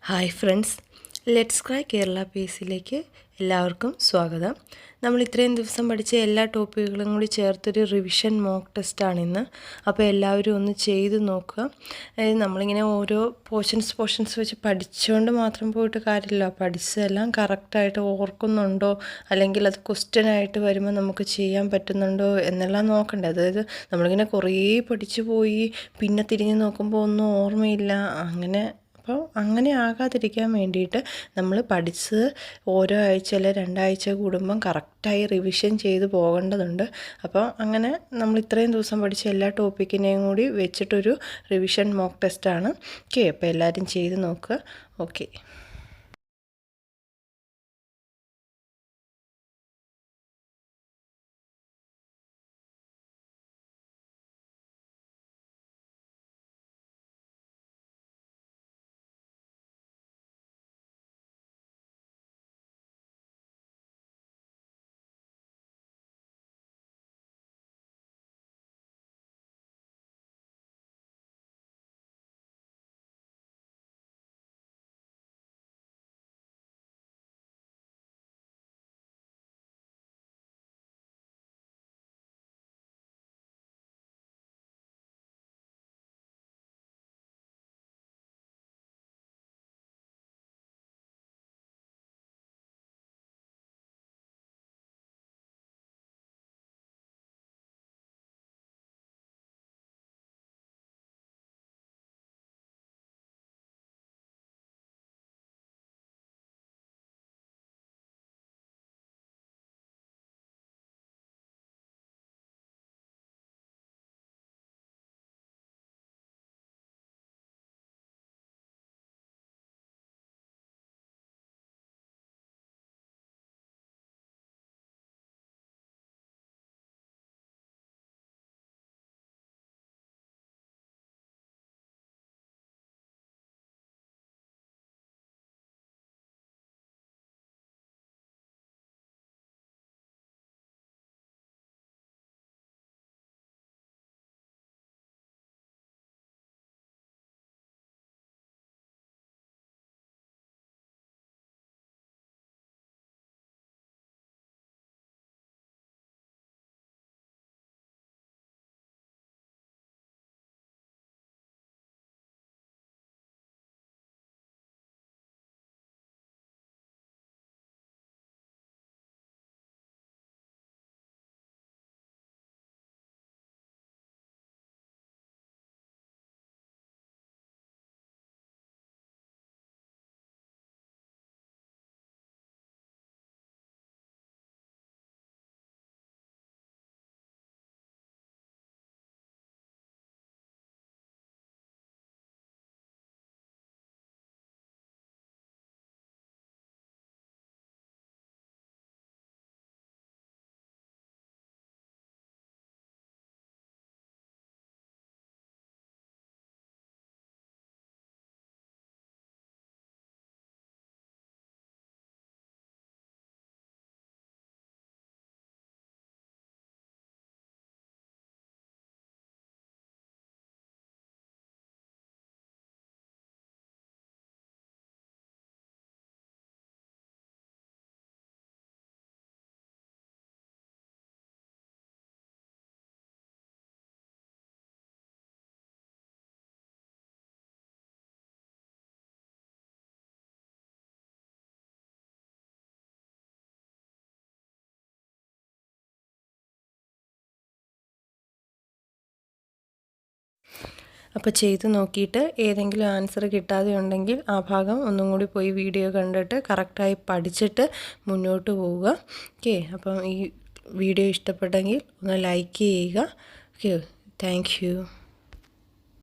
Hi friends, let's cry Kerala പേസിലേക്ക് എല്ലാവർക്കും സ്വാഗതം. നമ്മൾ ഇത്രയും ദിവസം പഠിച്ച എല്ലാ ടോപ്പിക്കുകളും കൂടി ചേർത്തൊരു റിവിഷൻ മോക്ക് ടെസ്റ്റാണിന്ന്. അപ്പോൾ എല്ലാവരും ഒന്ന് ചെയ്ത് നോക്കുക. നമ്മളിങ്ങനെ ഓരോ പോർഷൻസ് വെച്ച് പഠിച്ചുകൊണ്ട് മാത്രം പോയിട്ട് കാര്യമില്ല. പഠിച്ചതെല്ലാം കറക്റ്റായിട്ട് ഓർക്കുന്നുണ്ടോ, അല്ലെങ്കിൽ അത് ക്വസ്റ്റ്യനായിട്ട് വരുമ്പോൾ നമുക്ക് ചെയ്യാൻ പറ്റുന്നുണ്ടോ എന്നെല്ലാം നോക്കണ്ടേ. അതായത് നമ്മളിങ്ങനെ കുറേ പഠിച്ചു പോയി പിന്നെ തിരിഞ്ഞ് നോക്കുമ്പോൾ ഒന്നും ഓർമ്മയില്ല, അപ്പോൾ അങ്ങനെ ആകാതിരിക്കാൻ വേണ്ടിയിട്ട് നമ്മൾ പഠിച്ചത് ഓരോ ആഴ്ച അല്ലെ 2 ആഴ്ച കൂടുമ്പം കറക്റ്റായി റിവിഷൻ ചെയ്ത് പോകേണ്ടതുണ്ട്. അപ്പോൾ അങ്ങനെ നമ്മൾ ഇത്രയും ദിവസം പഠിച്ച എല്ലാ ടോപ്പിക്കിനെയും കൂടി വെച്ചിട്ടൊരു റിവിഷൻ മോക്ക് ടെസ്റ്റാണ്. ഓക്കെ, അപ്പോൾ എല്ലാവരും ചെയ്ത് നോക്കുക. ഓക്കെ. അപ്പോൾ ചെയ്ത് നോക്കിയിട്ട് ഏതെങ്കിലും ആൻസർ കിട്ടാതെ ഉണ്ടെങ്കിൽ ആ ഭാഗം ഒന്നും കൂടി പോയി വീഡിയോ കണ്ടിട്ട് കറക്റ്റായി പഠിച്ചിട്ട് മുന്നോട്ട് പോവുക. ഓക്കെ, അപ്പം ഈ വീഡിയോ ഇഷ്ടപ്പെട്ടെങ്കിൽ ഒന്ന് ലൈക്ക് ചെയ്യുക. Okay, thank you.